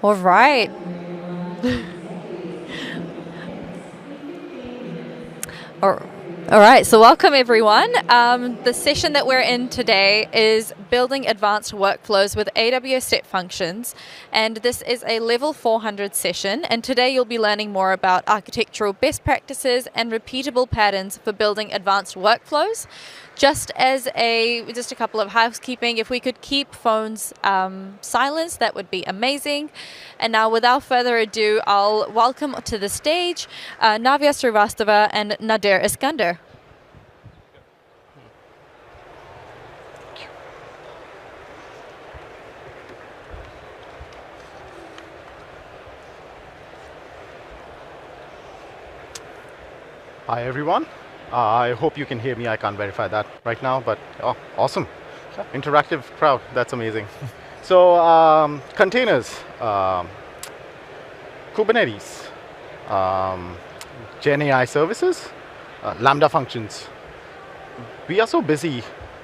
All right. All all right, so welcome everyone. The session that we're in today is building advanced workflows with AWS Step Functions, and this is a level 400 session. And today you'll be learning more about architectural best practices and repeatable patterns for building advanced workflows. Just a couple of housekeeping, if we could keep phones silenced, that would be amazing. And now, without further ado, I'll welcome to the stage Navya Srivastava and Nader Eskandar. Hi, everyone. I hope you can hear me. I can't verify that right now, but awesome. Interactive crowd. That's amazing. So, containers, Kubernetes, Gen AI services, Lambda functions. We are so busy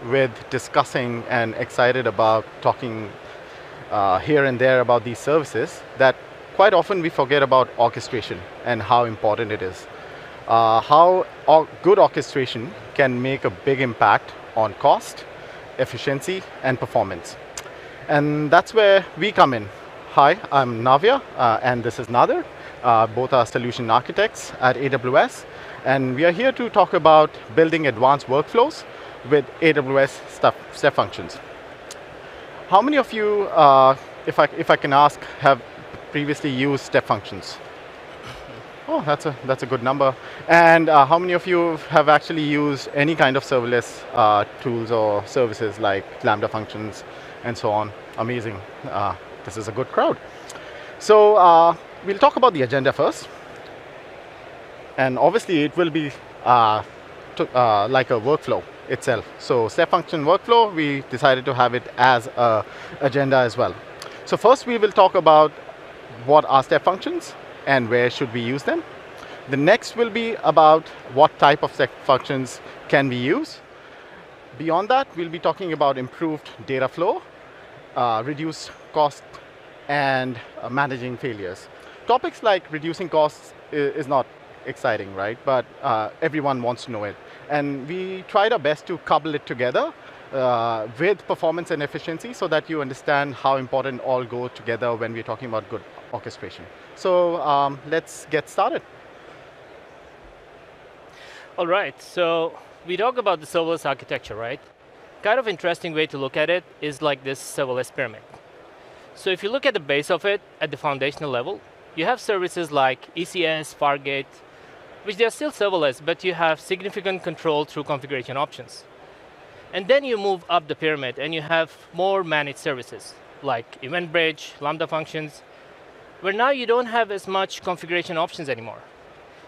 with discussing and excited about talking here and there about these services that quite often we forget about orchestration and how important it is. How good orchestration can make a big impact on cost, efficiency, and performance. And that's where we come in. Hi, I'm Navya, and this is Nader. Both are solution architects at AWS, and we are here to talk about building advanced workflows with AWS Step Functions. How many of you, if I can ask, have previously used Step Functions? Oh, that's a good number. And how many of you have actually used any kind of serverless tools or services like Lambda functions and so on? Amazing. This is a good crowd. So we'll talk about the agenda first. And obviously, it will be like a workflow itself. So step function workflow, we decided to have it as an agenda as well. So first, we will talk about what are step functions and where should we use them. The next will be about what type of step functions can we use. Beyond that, we'll be talking about improved data flow, reduced cost, and managing failures. Topics like reducing costs is not exciting, right? But everyone wants to know it. And we tried our best to couple it together with performance and efficiency so that you understand how important all go together when we're talking about good orchestration. So let's get started. All right, so we talk about the serverless architecture, right? Kind of interesting way to look at it is like this serverless pyramid. So if you look at the base of it at the foundational level, you have services like ECS, Fargate, which they are still serverless, but you have significant control through configuration options. And then you move up the pyramid and you have more managed services like EventBridge, Lambda functions, where now you don't have as much configuration options anymore.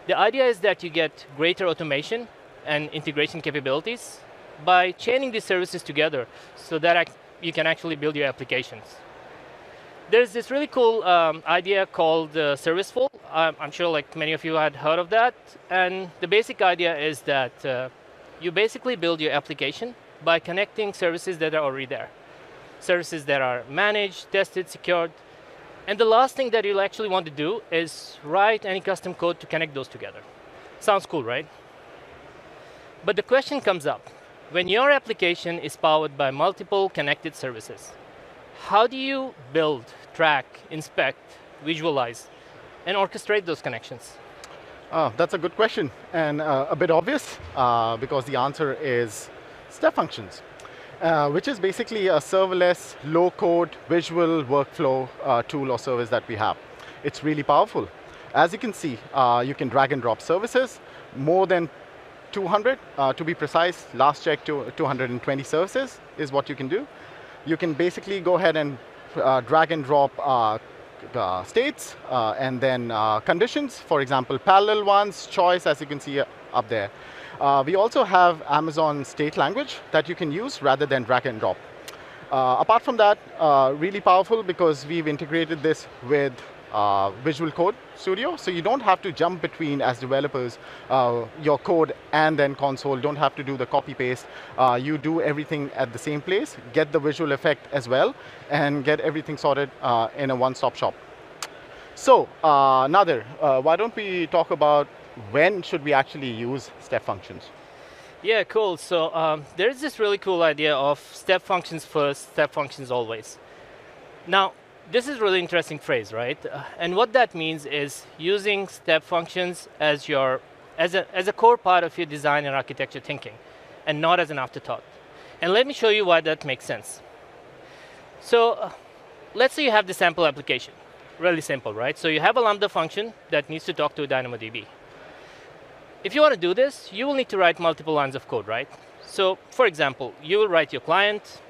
The idea is that you get greater automation and integration capabilities by chaining these services together so that you can actually build your applications. There's this really cool idea called Serviceful. I'm sure like many of you had heard of that. And the basic idea is that you basically build your application by connecting services that are already there. Services that are managed, tested, secured. And the last thing that you'll actually want to do is write any custom code to connect those together. Sounds cool, right? But the question comes up. When your application is powered by multiple connected services, how do you build, track, inspect, visualize, and orchestrate those connections? That's a good question and a bit obvious because the answer is step functions. Which is basically a serverless, low-code, visual workflow tool or service that we have. It's really powerful. As you can see, you can drag and drop services, more than 200 to be precise. Last check, 220 services is what you can do. You can basically go ahead and drag and drop states and then conditions, for example, parallel ones, choice, as you can see up there. We also have Amazon state language that you can use rather than drag and drop. Apart from that, really powerful because we've integrated this with Visual Code Studio, so you don't have to jump between, as developers, your code and then console. Don't have to do the copy paste. You do everything at the same place, get the visual effect as well, and get everything sorted in a one-stop shop. So, Nader, why don't we talk about when should we actually use step functions? Yeah, cool. So there's this really cool idea of step functions first, step functions always. Now, this is a really interesting phrase, right? And what that means is using step functions as a core part of your design and architecture thinking, and not as an afterthought. And let me show you why that makes sense. So let's say you have the sample application. Really simple, right? So you have a Lambda function that needs to talk to a DynamoDB. If you want to do this, you will need to write multiple lines of code, right? So for example, you will write your client,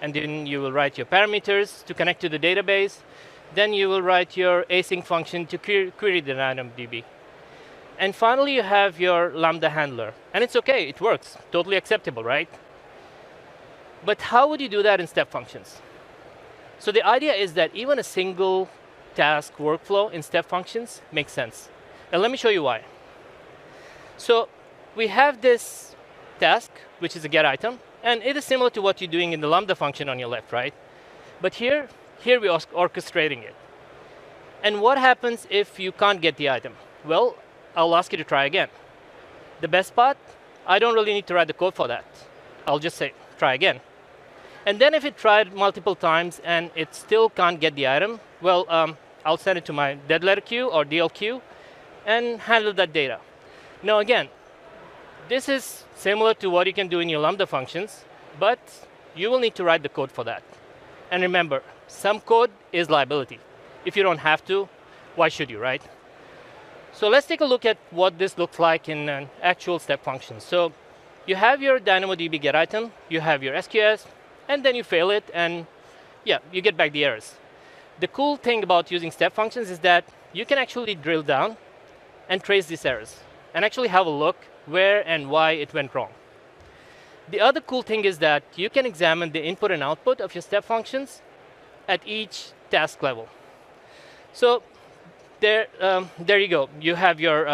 and then you will write your parameters to connect to the database. Then you will write your async function to query the DynamoDB. And finally, you have your Lambda handler. And it's OK, it works. Totally acceptable, right? But how would you do that in step functions? So the idea is that even a single task workflow in step functions makes sense. And let me show you why. So we have this task, which is a get item. And it is similar to what you're doing in the Lambda function on your left, right? But here we're orchestrating it. And what happens if you can't get the item? Well, I'll ask you to try again. The best part, I don't really need to write the code for that. I'll just say, try again. And then if it tried multiple times and it still can't get the item, well, I'll send it to my dead letter queue or DL queue and handle that data. Now again, this is similar to what you can do in your Lambda functions, but you will need to write the code for that. And remember, some code is liability. If you don't have to, why should you, right? So let's take a look at what this looks like in an actual step function. So you have your DynamoDB get item, you have your SQS, and then you fail it, and yeah, you get back the errors. The cool thing about using step functions is that you can actually drill down and trace these errors, and actually have a look where and why it went wrong. The other cool thing is that you can examine the input and output of your step functions at each task level. So there you go. You have your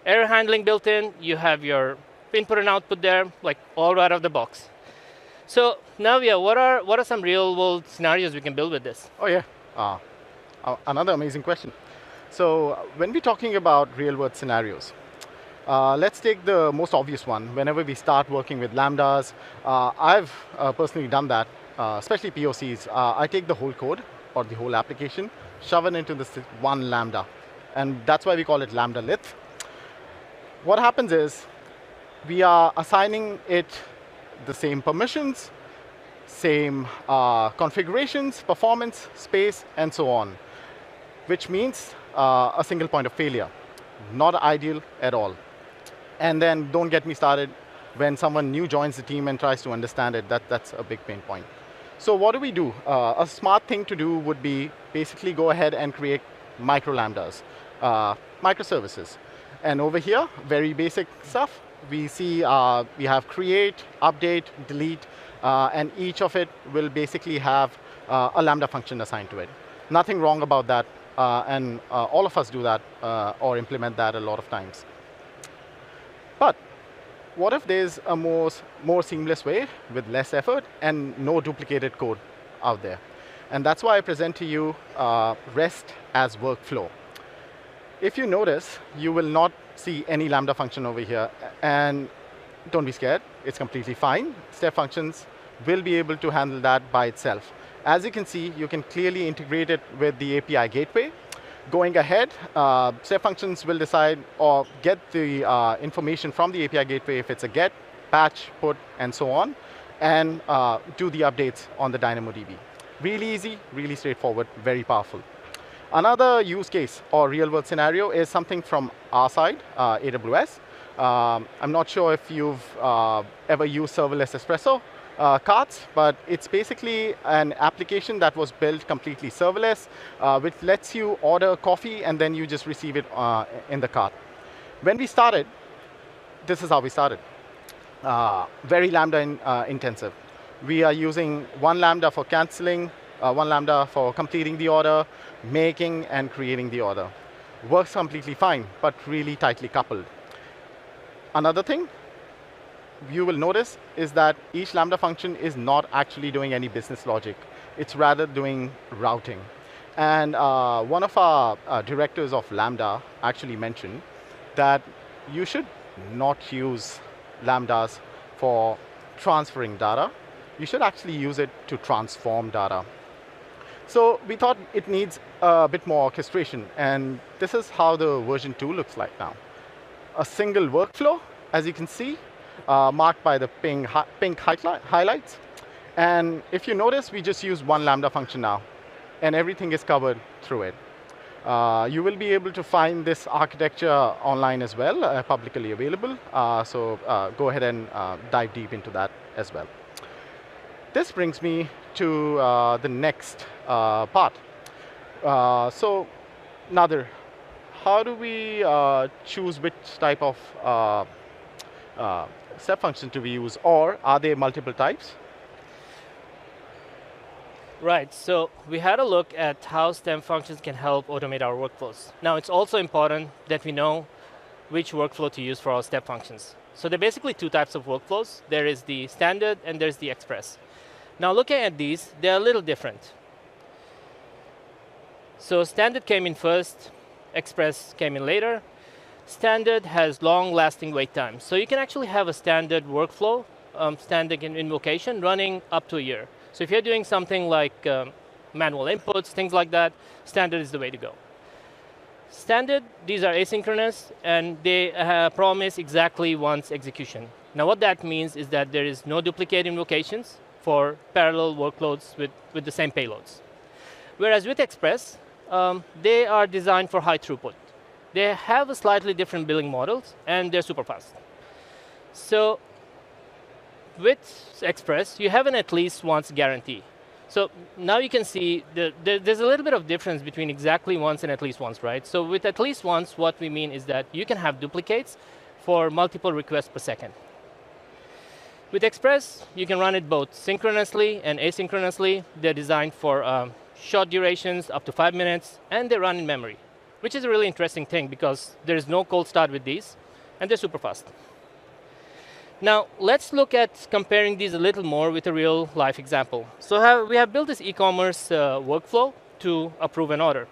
error handling built in. You have your input and output there, like all right out of the box. So Navya, what are some real-world scenarios we can build with this? Oh yeah, another amazing question. So when we're talking about real-world scenarios, let's take the most obvious one. Whenever we start working with Lambdas, I've personally done that, especially POCs. I take the whole code or the whole application, shove it into this one Lambda. And that's why we call it Lambda Lith. What happens is we are assigning it the same permissions, same configurations, performance, space, and so on, which means a single point of failure. Not ideal at all. And then don't get me started when someone new joins the team and tries to understand it. That's a big pain point. So what do? A smart thing to do would be basically go ahead and create micro lambdas, microservices. And over here, very basic stuff. We see we have create, update, delete, and each of it will basically have a Lambda function assigned to it. Nothing wrong about that, and all of us do that or implement that a lot of times. But what if there's a more seamless way with less effort and no duplicated code out there? And that's why I present to you REST as workflow. If you notice, you will not see any Lambda function over here. And don't be scared. It's completely fine. Step functions will be able to handle that by itself. As you can see, you can clearly integrate it with the API gateway. Going ahead, step functions will decide or get the information from the API gateway if it's a get, patch, put, and so on, and do the updates on the DynamoDB. Really easy, really straightforward, very powerful. Another use case or real-world scenario is something from our side, AWS. I'm not sure if you've ever used serverless espresso carts, but it's basically an application that was built completely serverless, which lets you order coffee and then you just receive it in the cart. When we started, this is how we started. Very Lambda intensive. We are using one Lambda for canceling, one Lambda for completing the order, making and creating the order. Works completely fine, but really tightly coupled. Another thing you will notice is that each Lambda function is not actually doing any business logic. It's rather doing routing. And one of our directors of Lambda actually mentioned that you should not use Lambdas for transferring data. You should actually use it to transform data. So we thought it needs a bit more orchestration, and this is how the version 2 looks like now. A single workflow, as you can see, marked by the pink highlights. And if you notice, we just use one Lambda function now, and everything is covered through it. You will be able to find this architecture online as well, publicly available. So go ahead and dive deep into that as well. This brings me to the next part. So, Nader, how do we choose which type of step function to be used, or are there multiple types? Right, so we had a look at how step functions can help automate our workflows. Now, it's also important that we know which workflow to use for our step functions. So there are basically two types of workflows. There is the standard and there's the express. Now, looking at these, they're a little different. So standard came in first, express came in later. Standard has long-lasting wait time. So you can actually have a standard workflow, standard invocation running up to a year. So if you're doing something like manual inputs, things like that, standard is the way to go. Standard, these are asynchronous, and they promise exactly once execution. Now what that means is that there is no duplicate invocations for parallel workloads with the same payloads. Whereas with Express, they are designed for high throughput. They have a slightly different billing models, and they're super fast. So with Express, you have an at least once guarantee. So now you can see there's a little bit of difference between exactly once and at least once, right? So with at least once, what we mean is that you can have duplicates for multiple requests per second. With Express, you can run it both synchronously and asynchronously. They're designed for short durations, up to 5 minutes, and they run in memory, which is a really interesting thing because there is no cold start with these, and they're super fast. Now, let's look at comparing these a little more with a real life example. So we have built this e-commerce workflow to approve an order.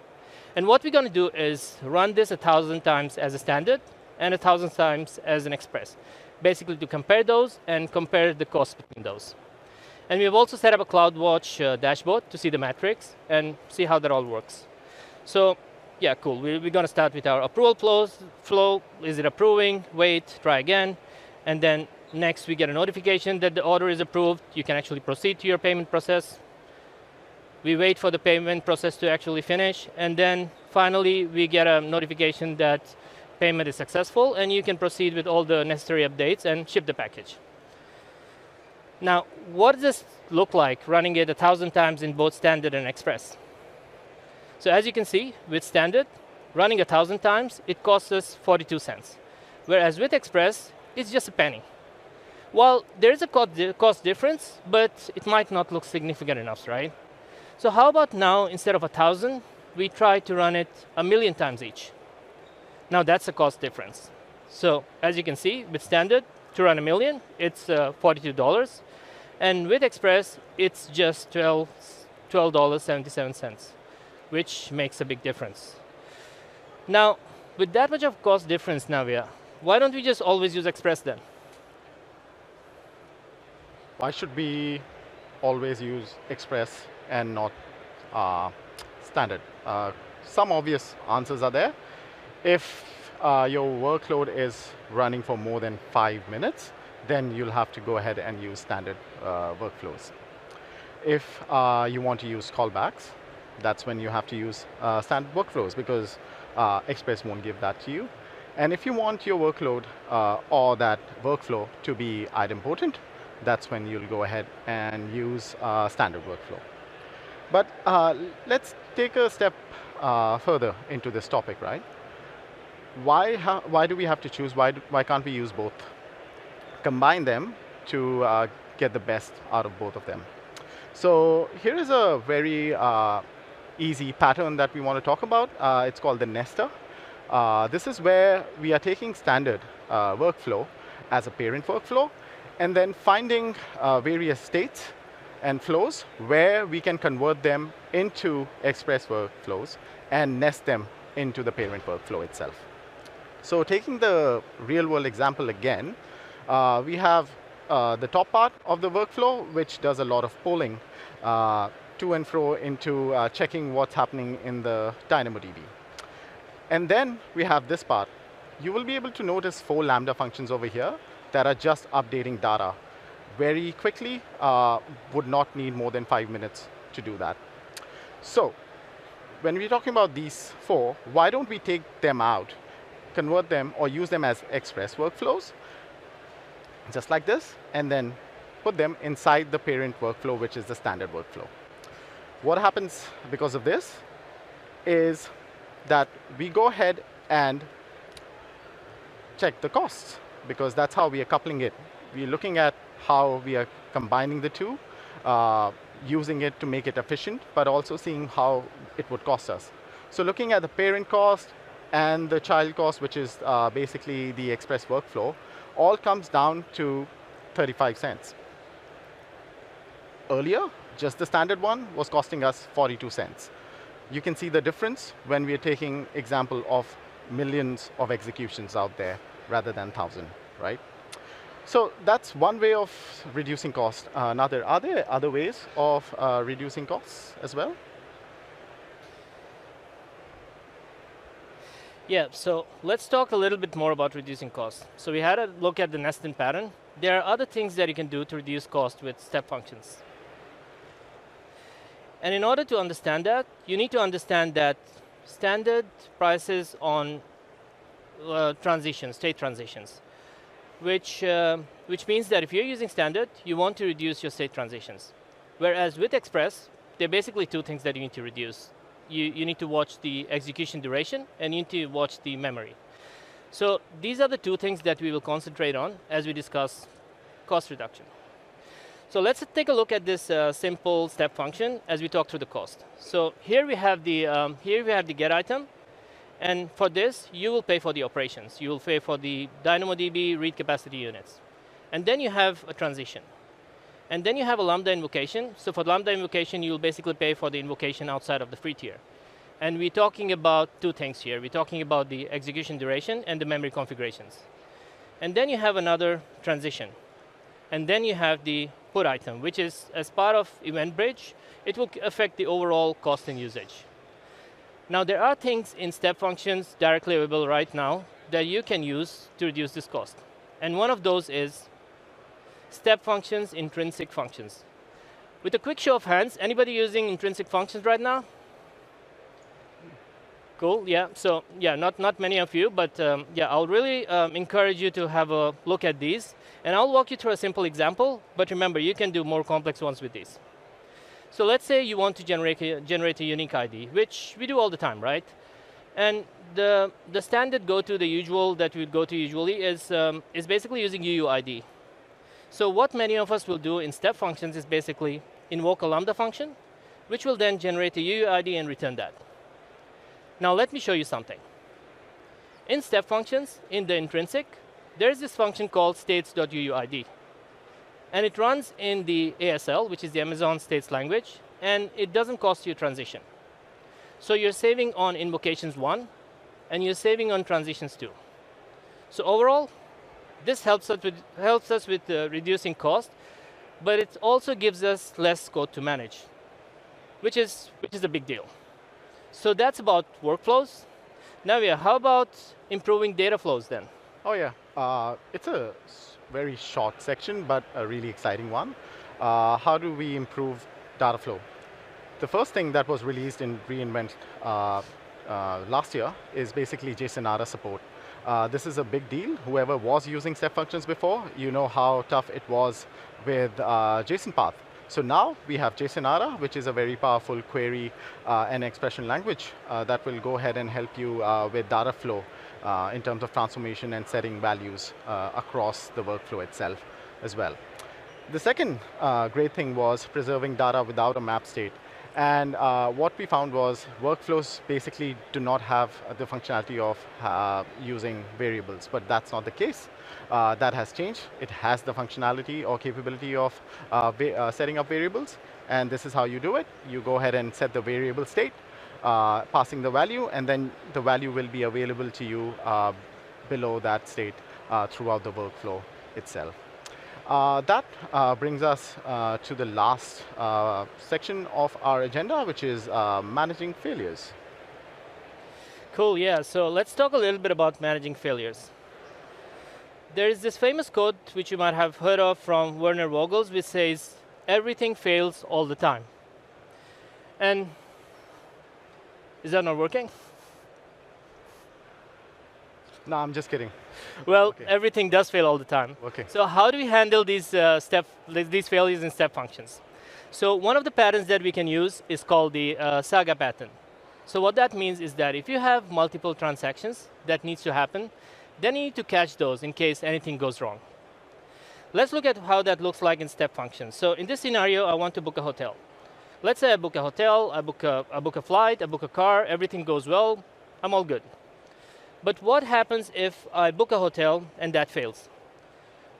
And what we're going to do is run this 1,000 times as a standard and 1,000 times as an express, basically to compare those and compare the cost between those. And we've also set up a CloudWatch dashboard to see the metrics and see how that all works. So yeah, cool. We're going to start with our approval flow. Is it approving? Wait, try again. And then next, we get a notification that the order is approved. You can actually proceed to your payment process. We wait for the payment process to actually finish. And then finally, we get a notification that payment is successful, and you can proceed with all the necessary updates and ship the package. Now, what does this look like running it 1,000 times in both standard and express? So as you can see, with standard, running 1,000 times, it costs us 42 cents. Whereas with express, it's just a penny. Well, there is a cost difference, but it might not look significant enough, right? So how about now, instead of 1,000, we try to run it 1,000,000 times each. Now that's a cost difference. So as you can see, with standard, to run 1,000,000, it's $42. And with express, it's just $12.77, which makes a big difference. Now, with that much of cost difference, Navya, why don't we just always use express then? Why should we always use express and not standard? Some obvious answers are there. If your workload is running for more than 5 minutes, then you'll have to go ahead and use standard workflows. If you want to use callbacks, that's when you have to use standard workflows, because Express won't give that to you. And if you want your workload or that workflow to be idempotent, that's when you'll go ahead and use standard workflow. But let's take a step further into this topic, right? Why do we have to choose? Why can't we use both? Combine them to get the best out of both of them. So here is a very easy pattern that we want to talk about. It's called the nester. This is where we are taking standard workflow as a parent workflow, and then finding various states and flows where we can convert them into express workflows and nest them into the parent workflow itself. So taking the real world example again, we have the top part of the workflow, which does a lot of polling to and fro into checking what's happening in the DynamoDB. And then we have this part. You will be able to notice 4 Lambda functions over here that are just updating data very quickly, would not need more than 5 minutes to do that. So when we're talking about these 4, why don't we take them out, convert them, or use them as express workflows, just like this, and then put them inside the parent workflow, which is the standard workflow. What happens because of this is that we go ahead and check the costs, because that's how we are coupling it. We're looking at how we are combining the two, using it to make it efficient, but also seeing how it would cost us. So looking at the parent cost and the child cost, which is basically the express workflow, all comes down to 35 cents. Earlier, just the standard one was costing us 42 cents. You can see the difference when we are taking example of millions of executions out there rather than 1,000, right? So that's one way of reducing cost. Nader, are there other ways of reducing costs as well? Yeah, so let's talk a little bit more about reducing costs. So we had a look at the nested pattern. There are other things that you can do to reduce cost with step functions. And in order to understand that, you need to understand that standard prices on transitions, state transitions, which means that if you're using standard, you want to reduce your state transitions. Whereas with Express, there are basically 2 things that you need to reduce. You need to watch the execution duration, and you need to watch the memory. So these are the 2 things that we will concentrate on as we discuss cost reduction. So let's take a look at this simple step function as we talk through the cost. So here we have the get item, and for this you will pay for the operations. You will pay for the DynamoDB read capacity units, and then you have a transition, and then you have a Lambda invocation. So for Lambda invocation, you will basically pay for the invocation outside of the free tier. And we're talking about 2 things here. We're talking about the execution duration and the memory configurations. And then you have another transition. And then you have the put item, which is as part of event bridge, it will affect the overall cost and usage. Now there are things in step functions directly available right now that you can use to reduce this cost. And one of those is step functions, intrinsic functions. With a quick show of hands, anybody using intrinsic functions right now? Cool, yeah, so yeah, not many of you, but yeah, I'll really encourage you to have a look at these. And I'll walk you through a simple example, but remember, you can do more complex ones with these. So let's say you want to generate a unique ID, which we do all the time, right? And the standard go-to, the usual that we'd go to usually is basically using UUID. So what many of us will do in step functions is basically invoke a Lambda function, which will then generate a UUID and return that. Now let me show you something. In step functions, in the intrinsic, there's this function called states.uuid. And it runs in the ASL, which is the Amazon States language, and it doesn't cost you a transition. So you're saving on invocations 1, and you're saving on transitions 2. So overall, this helps us with reducing cost, but it also gives us less code to manage, which is a big deal. So that's about workflows. Navya, how about improving data flows then? Oh yeah, it's a very short section, but a really exciting one. How do we improve data flow? The first thing that was released in reInvent last year is basically JSONata support. This is a big deal. Whoever was using step functions before, you know how tough it was with JSON path. So now we have JSONata, which is a very powerful query and expression language that will go ahead and help you with data flow in terms of transformation and setting values across the workflow itself as well. The second great thing was preserving data without a map state. And what we found was workflows basically do not have the functionality of using variables, but that's not the case. That has changed. It has the functionality or capability of setting up variables, and this is how you do it. You go ahead and set the variable state, passing the value, and then the value will be available to you below that state throughout the workflow itself. That brings us to the last section of our agenda, which is managing failures. Cool, yeah. So let's talk a little bit about managing failures. There is this famous quote, which you might have heard of from Werner Vogels, which says, "Everything fails all the time." And is that not working? No, I'm just kidding. Well, okay. Everything does fail all the time. Okay. So how do we handle these failures in step functions? So one of the patterns that we can use is called the saga pattern. So what that means is that if you have multiple transactions that needs to happen, then you need to catch those in case anything goes wrong. Let's look at how that looks like in step functions. So in this scenario, I want to book a hotel. Let's say I book a hotel, I book a flight, I book a car, everything goes well, I'm all good. But what happens if I book a hotel and that fails?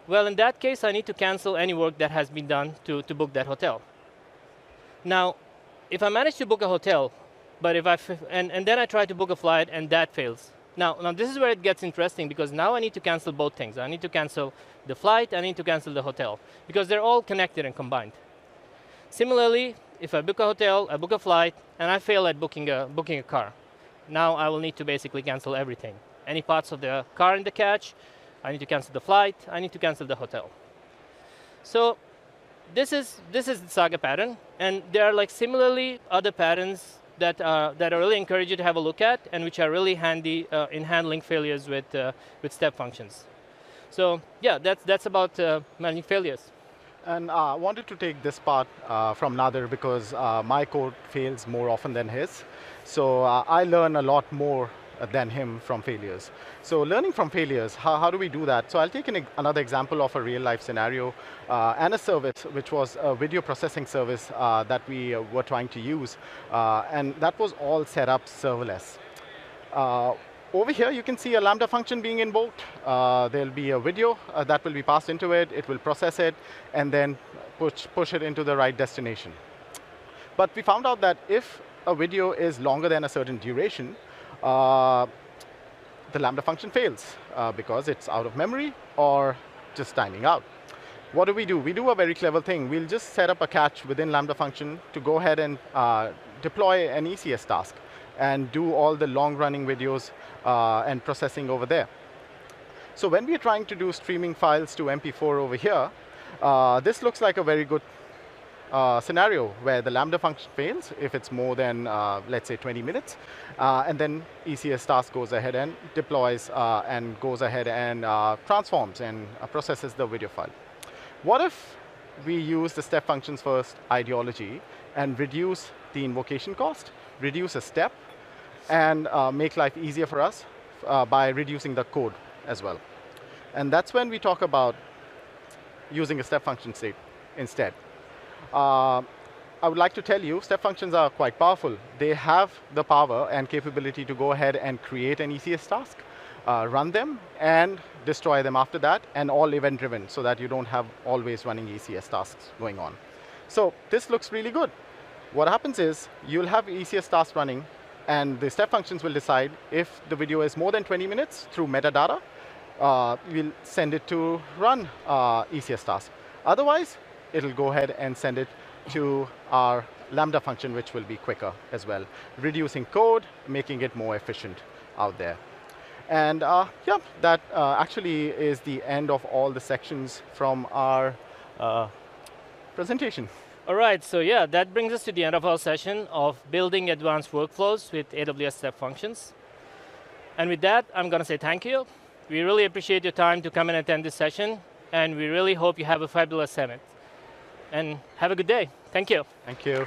Well, in that case, I need to cancel any work that has been done to book that hotel. Now, if I manage to book a hotel, but and then I try to book a flight and that fails. Now this is where it gets interesting, because now I need to cancel both things. I need to cancel the flight, I need to cancel the hotel, because they're all connected and combined. Similarly, if I book a hotel, I book a flight, and I fail at booking a car. Now I will need to basically cancel everything. Any parts of the car in the cache, I need to cancel the flight, I need to cancel the hotel. So this is the saga pattern, and there are similarly other patterns that I really encourage you to have a look at, and which are really handy in handling failures with step functions. So yeah, that's about managing failures. And I wanted to take this part from Nader, because my code fails more often than his. So I learn a lot more than him from failures. So learning from failures, how do we do that? So I'll take another example of a real life scenario and a service, which was a video processing service that we were trying to use. And that was all set up serverless. Over here, you can see a Lambda function being invoked. There'll be a video that will be passed into it. It will process it, and then push it into the right destination. But we found out that if a video is longer than a certain duration, the Lambda function fails because it's out of memory or just timing out. What do? We do a very clever thing. We'll just set up a catch within Lambda function to go ahead and deploy an ECS task and do all the long-running videos and processing over there. So when we're trying to do streaming files to MP4 over here, this looks like a very good scenario where the Lambda function fails if it's more than, let's say, 20 minutes. And then ECS task goes ahead and deploys and goes ahead and transforms and processes the video file. What if we use the step functions first ideology and reduce the invocation cost, reduce a step, and make life easier for us by reducing the code as well? And that's when we talk about using a step function state instead. I would like to tell you, step functions are quite powerful. They have the power and capability to go ahead and create an ECS task, run them, and destroy them after that, and all event-driven, so that you don't have always running ECS tasks going on. So this looks really good. What happens is, you'll have ECS tasks running, and the step functions will decide if the video is more than 20 minutes through metadata, we'll send it to run ECS task. Otherwise, it'll go ahead and send it to our Lambda function, which will be quicker as well, reducing code, making it more efficient out there. And yeah, that actually is the end of all the sections from our presentation. All right, so yeah, that brings us to the end of our session of building advanced workflows with AWS Step Functions. And with that, I'm going to say thank you. We really appreciate your time to come and attend this session, and we really hope you have a fabulous summit. And have a good day. Thank you. Thank you.